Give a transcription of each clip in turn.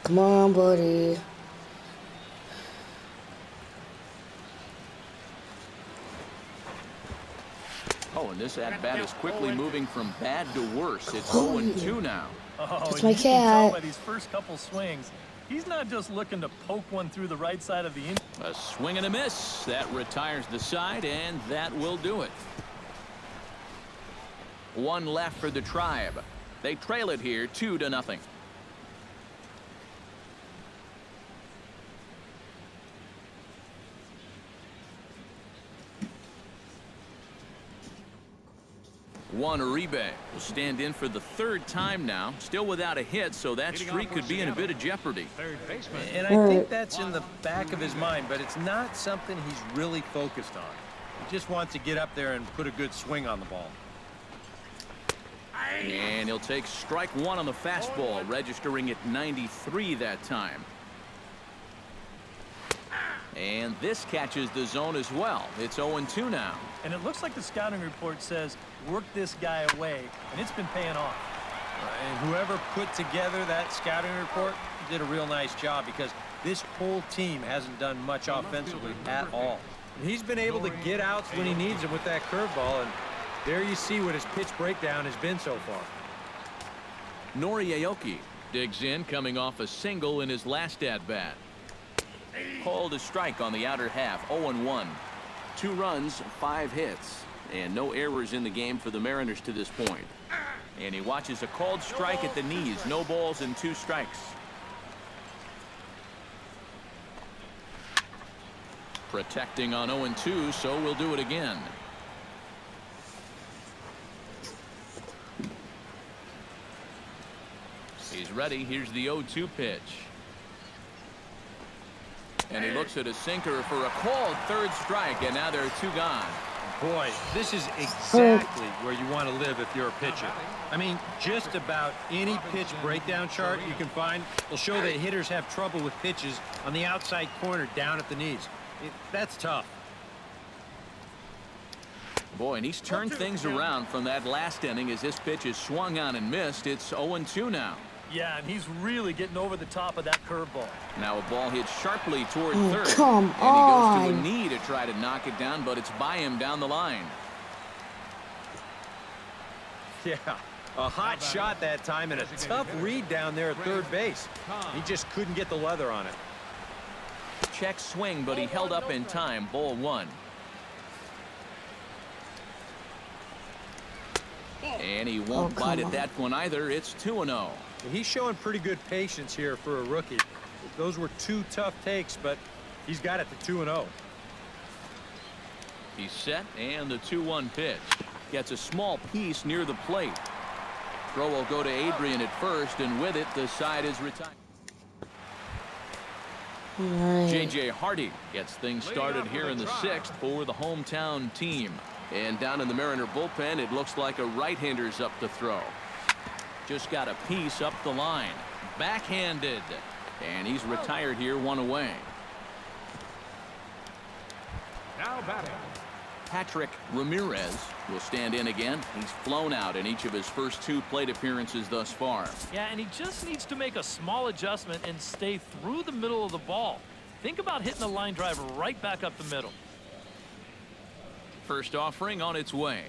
Come on, buddy. Oh, and this at-bat is quickly moving from bad to worse. It's 0-2 now. Oh, That's my you can tell cat. by these first couple swings, he's not just looking to poke one through the right side of the infield. A swing and a miss. That retires the side, and that will do it. One left for the Tribe. They trail it here 2-0. Juan Uribe will stand in for the third time now, still without a hit, so that streak could be in a bit of jeopardy. And I think that's in the back of his mind, but it's not something he's really focused on. He just wants to get up there and put a good swing on the ball. And he'll take strike one on the fastball, registering at 93 that time. And this catches the zone as well. It's 0-2 now. And it looks like the scouting report says work this guy away, and it's been paying off. And whoever put together that scouting report did a real nice job, because this whole team hasn't done much offensively at all. And he's been able to get outs when he needs them with that curveball, and there you see what his pitch breakdown has been so far. Nori Aoki digs in, coming off a single in his last at-bat. Called a strike on the outer half. 0-1. 2 runs, 5 hits, and no errors in the game for the Mariners to this point. And he watches a called strike at the knees. No balls and 2 strikes. Protecting on 0-2, so we'll do it again. He's ready. Here's the 0-2 pitch. And he looks at a sinker for a called third strike, and now there are 2 gone. Boy, this is exactly where you want to live if you're a pitcher. I mean, just about any pitch breakdown chart you can find will show that hitters have trouble with pitches on the outside corner down at the knees. That's tough. Boy, and he's turned things around from that last inning as this pitch is swung on and missed. It's 0-2 now. Yeah, and he's really getting over the top of that curveball. Now a ball hit sharply toward third. Come and on. he goes to a knee to try to knock it down, but it's by him down the line. Yeah, a hot shot that time and a tough read down there at third base. He just couldn't get the leather on it. Check swing, but he held up in time. Ball 1. And he won't bite at that one either. It's 2-0. He's showing pretty good patience here for a rookie. Those were 2 tough takes, but he's got it to 2-0. He's set, and the 2-1 pitch gets a small piece near the plate. Throw will go to Adrian at first, and with it, the side is retired. J.J. Hardy gets things started here in the 6th for the hometown team. And down in the Mariner bullpen, it looks like a right-hander's up to throw. Just got a piece up the line. Backhanded. And he's retired here, 1 away. Now batting. Patrick Ramirez will stand in again. He's flown out in each of his first 2 plate appearances thus far. Yeah, and he just needs to make a small adjustment and stay through the middle of the ball. Think about hitting a line drive right back up the middle. First offering on its way.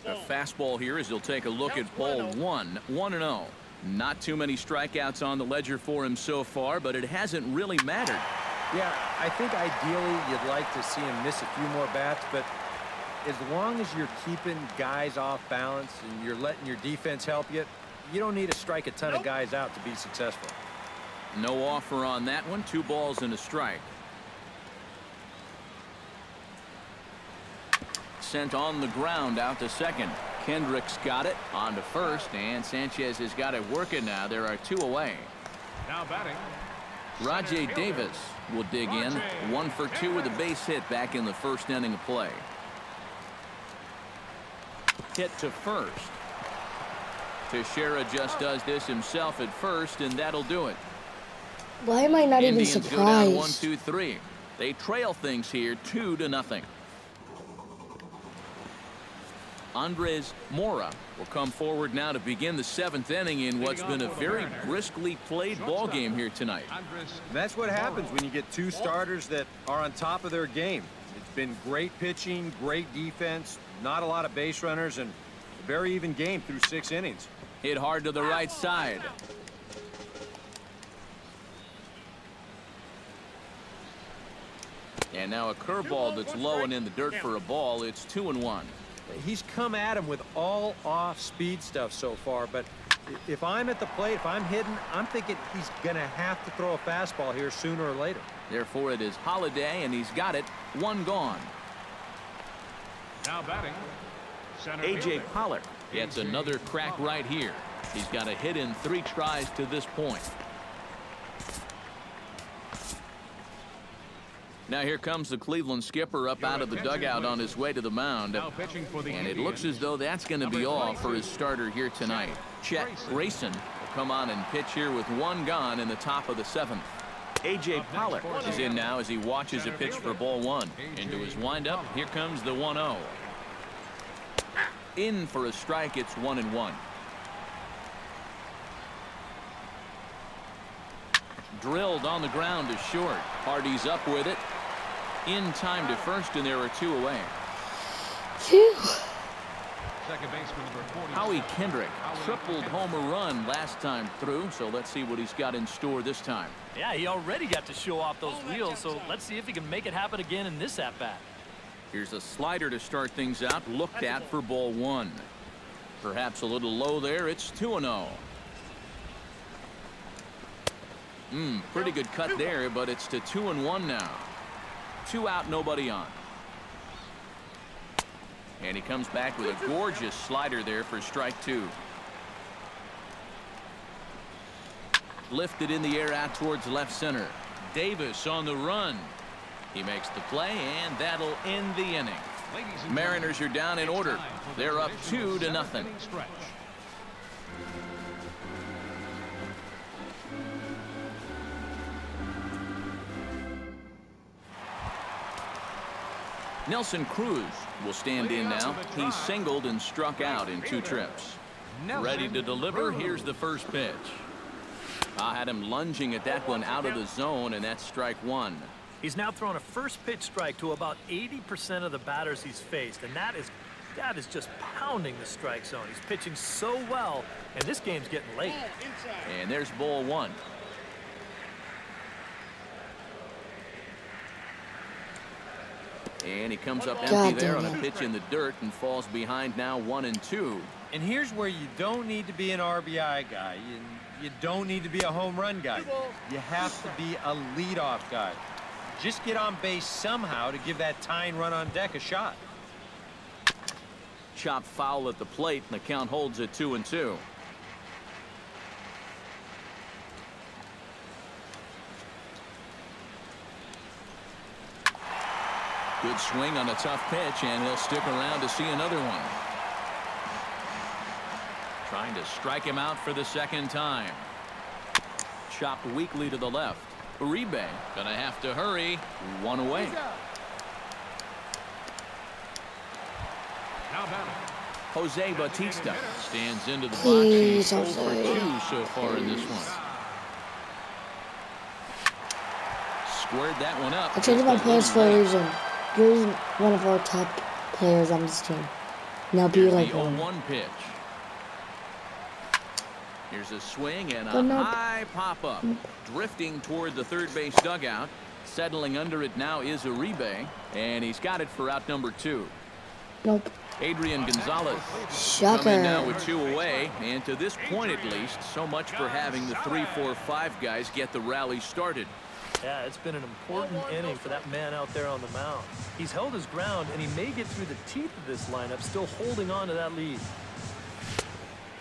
A fastball here as he'll take a look at ball 1. 1-0. Not too many strikeouts on the ledger for him so far, but it hasn't really mattered. Yeah, I think ideally you'd like to see him miss a few more bats, but as long as you're keeping guys off balance and you're letting your defense help you, you don't need to strike a ton of guys out to be successful. No offer on that one. 2 balls and a strike. Sent on the ground out to second. Kendrick's got it on to first, and Sanchez has got it working now. There are 2 away. Now batting. Rajay Davis will dig in. 1 for 2 with a base hit back in the first inning of play. Hit to first. Teixeira just does this himself at first, and that'll do it. Why am I not even Indians go down surprised? 1-2-3. They trail things here 2-0. Andres Mora will come forward now to begin the 7th inning in what's been a very briskly played ball game here tonight. That's what happens when you get two starters that are on top of their game. It's been great pitching, great defense, not a lot of base runners, and a very even game through 6 innings. Hit hard to the right side. And now a curveball that's low and in the dirt for a ball. It's 2-1. He's come at him with all off-speed stuff so far, but if I'm at the plate, if I'm hitting, I'm thinking he's going to have to throw a fastball here sooner or later. Therefore, it is Holiday, and he's got it. 1 gone. Now batting, center A.J. fielder. Pollock gets another crack right here. He's got a hit in 3 tries to this point. Now here comes the Cleveland skipper up out of the dugout on his way to the mound. Now pitching for the And it Indians, looks as though that's going to be number all for 22, his starter here tonight. Chet Grayson will come on and pitch here with 1 gone in the top of the 7th. A.J. Pollock is in now as he watches a pitch for ball 1. Into his windup, here comes the 1-0. In for a strike, it's 1-1. Drilled on the ground to short. Hardy's up with it. In time to first, and there are 2 away. Phew. second baseman number 46. Howie Kendrick tripled homer run last time through, so let's see what he's got in store this time. Yeah, he already got to show off those wheels, so let's see if he can make it happen again in this at-bat. Here's a slider to start things out, looked at for ball 1. Perhaps a little low there. It's 2-0. Pretty good cut there, but it's to 2-1 now. 2 out, nobody on. And he comes back with a gorgeous slider there for strike 2. Lifted in the air out towards left center. Davis on the run. He makes the play, and that'll end the inning. Mariners are down in order. They're up 2-0. Nelson Cruz will stand in now. He's singled and struck out in 2 trips. Ready to deliver. Here's the first pitch. I had him lunging at that one out of the zone, and that's strike 1. He's now thrown a first pitch strike to about 80% of the batters he's faced, and that is just pounding the strike zone. He's pitching so well, and this game's getting late. And there's ball 1. And he comes up empty there on a pitch in the dirt and falls behind now 1-2. And here's where you don't need to be an RBI guy. You don't need to be a home run guy. You have to be a leadoff guy. Just get on base somehow to give that tying run on deck a shot. Chopped foul at the plate, and the count holds at 2-2. Good swing on a tough pitch, and he'll stick around to see another one. Trying to strike him out for the second time. Chopped weakly to the left. Uribe gonna have to hurry. 1 away. Now batting, Jose Bautista stands into the box. Please, He's 0 for Jose. 2 so far in this one. Squared that one up. I traded my players for a reason. You're one of our top players on this team. Now be Here's like the one. 0-1 pitch. Here's a swing and a But nope. high pop-up. Drifting toward the third base dugout. Settling under it now is Uribe, and he's got it for out number 2. Nope. Adrian Gonzalez Shocker. coming now with 2 away, and to this point at least, so much for having the 3, 4, 5 guys get the rally started. Yeah, it's been an important inning for that man out there on the mound. He's held his ground, and he may get through the teeth of this lineup, still holding on to that lead.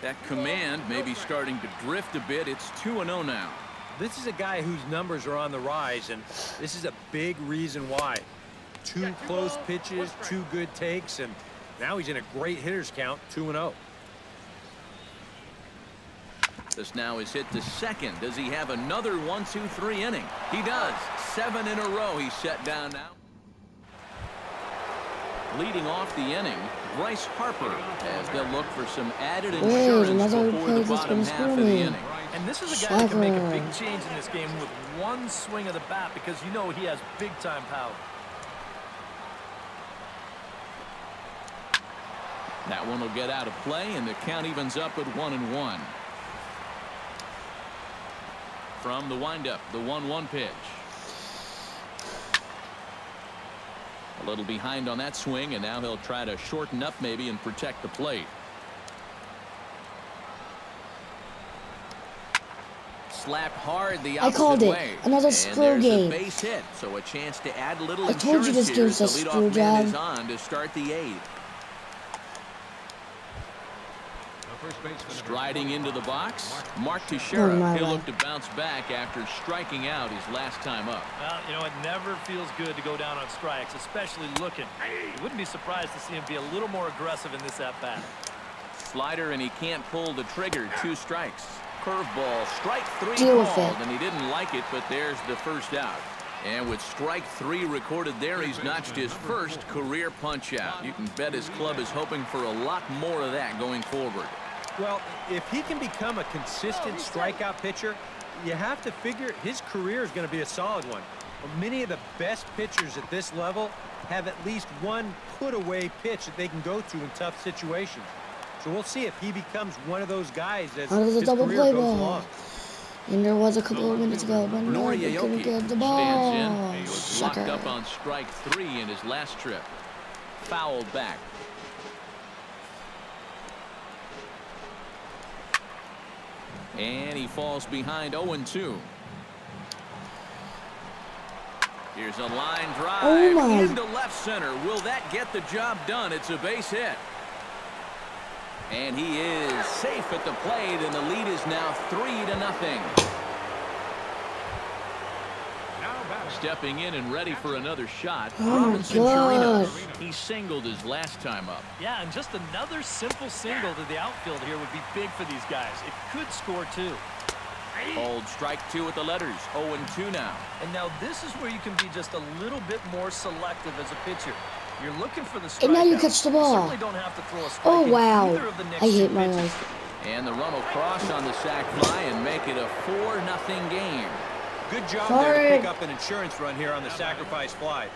That command may be starting to drift a bit. It's 2-0 now. This is a guy whose numbers are on the rise, and this is a big reason why. 2 close pitches, 2 good takes, and now he's in a great hitter's count, 2-0. This now is hit to second. Does he have another 1, 2, 3 inning? He does. 7 in a row he's set down now. Leading off the inning, Bryce Harper, as they'll look for some added Wait, insurance another before play the that's bottom gonna half of screw the me. inning. And this is a guy that can make a big Shocker. change in this game with one swing of the bat because you know he has big-time power. That one will get out of play, and the count evens up at 1-1. From the windup, the 1-1 pitch. A little behind on that swing, and now he'll try to shorten up maybe and protect the plate. Slapped hard the opposite called it. way. Another And screw there's game. a base hit, so a chance to add a little I told you insurance this here game's as a the screw leadoff man is job. on to start the 8th. The first baseman, Striding into the box, Mark Oh, Teixeira. my He'll God. look to bounce back after striking out his last time up. Well, you know, it never feels good to go down on strikes, especially looking. You wouldn't be surprised to see him be a little more aggressive in this at-bat. Slider, and he can't pull the trigger. 2 strikes. Curveball, strike 3 Deal with called, it. and he didn't like it, but there's the first out. And with strike 3 recorded there, he's notched his first career punch-out. You can bet his club is hoping for a lot more of that going forward. Well, if he can become a consistent strikeout pitcher, you have to figure his career is going to be a solid one. Many of the best pitchers at this level have at least one put-away pitch that they can go to in tough situations. So we'll see if he becomes one of those guys as Out of the his double career play goes ball. along. And there was a couple of minutes ago, but no, Nori they couldn't Aoki get the stands ball. in. He was locked Sucker. up on strike 3 in his last trip. Fouled back. And he falls behind 0-2. Here's a line drive Oh, my. into left center. Will that get the job done? It's a base hit. And he is safe at the plate, and the lead is now 3-0. now batting. Stepping in and ready for another shot. Oh, my Robinson God. Chirinos. He singled his last time up. Yeah, and just another simple single to the outfield here would be big for these guys. It could score 2. Hold strike 2 with the letters. 0-2 now. And now this is where you can be just a little bit more selective as a pitcher. You're looking for the strikeout. And now you catch the ball. You certainly don't have to throw a strike Oh, in wow. either of the next I 2 hate my pitches. life. And the run will cross on the sac fly and make it a 4-0 game. Good job Sorry. there to pick up an insurance run here on the sacrifice fly.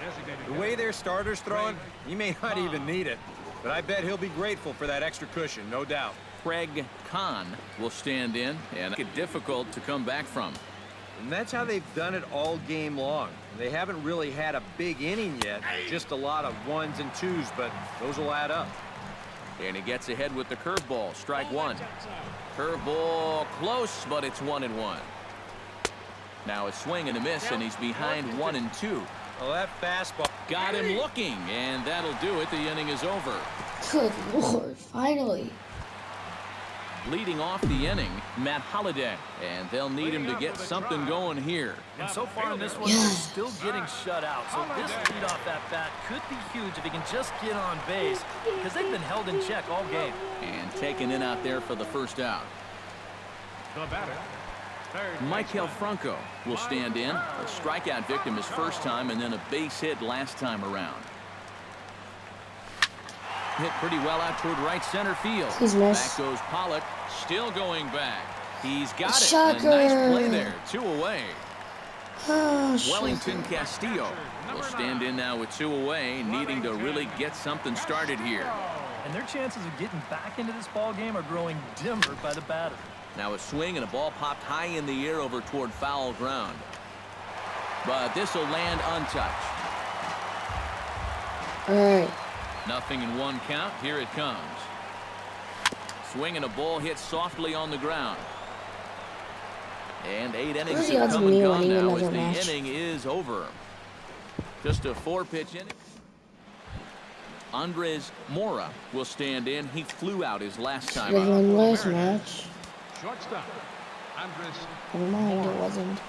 The way their starter's throwing, he may not even need it. But I bet he'll be grateful for that extra cushion, no doubt. Craig Kahn will stand in and make it difficult to come back from. And that's how they've done it all game long. They haven't really had a big inning yet, just a lot of 1s and 2s, but those will add up. And he gets ahead with the curveball. Strike 1. Curveball close, but it's 1-1. Now a swing and a miss, and he's behind 1-2. Well, that fastball. Got him looking, and that'll do it. The inning is over. Good Lord, finally. Leading off the inning, Matt Holliday, and they'll need him to get something going here. And so far in this one, Yeah. they're still getting shut out. So this leadoff at bat could be huge if he can just get on base because they've been held in check all game. And taken in out there for the first out. The batter, third Michael baseman, Franco will stand in. A strikeout victim his first time, and then a base hit last time around. Hit pretty well out toward right center field. He's missed. Back goes Pollock, still going back. He's got it. Shocker. A nice play there. 2 away. Oh, shit. Wellington Castillo will stand in now with 2 away, needing to really get something started here. And their chances of getting back into this ball game are growing dimmer by the batter. Now a swing and a ball popped high in the air over toward foul ground. But this will land untouched. All right. Nothing in 1 count. Here it comes. Swing and a ball hit softly on the ground. And 8 innings What are the have odds come of and me gone winning now as another the match? inning is over. Just a 4-pitch inning. Andres Mora will stand in. He flew out his last time They up. won last match. shortstop, Andres. Never mind, it wasn't.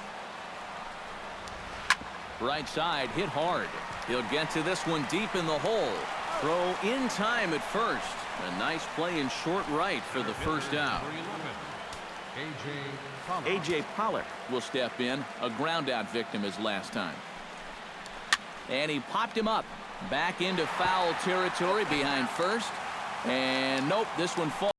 Right side hit hard. He'll get to this one deep in the hole. Throw in time at first. A nice play in short right for the first out. A.J. Pollock will step in. A ground out victim his last time. And he popped him up. Back into foul territory behind first. And nope, this one falls.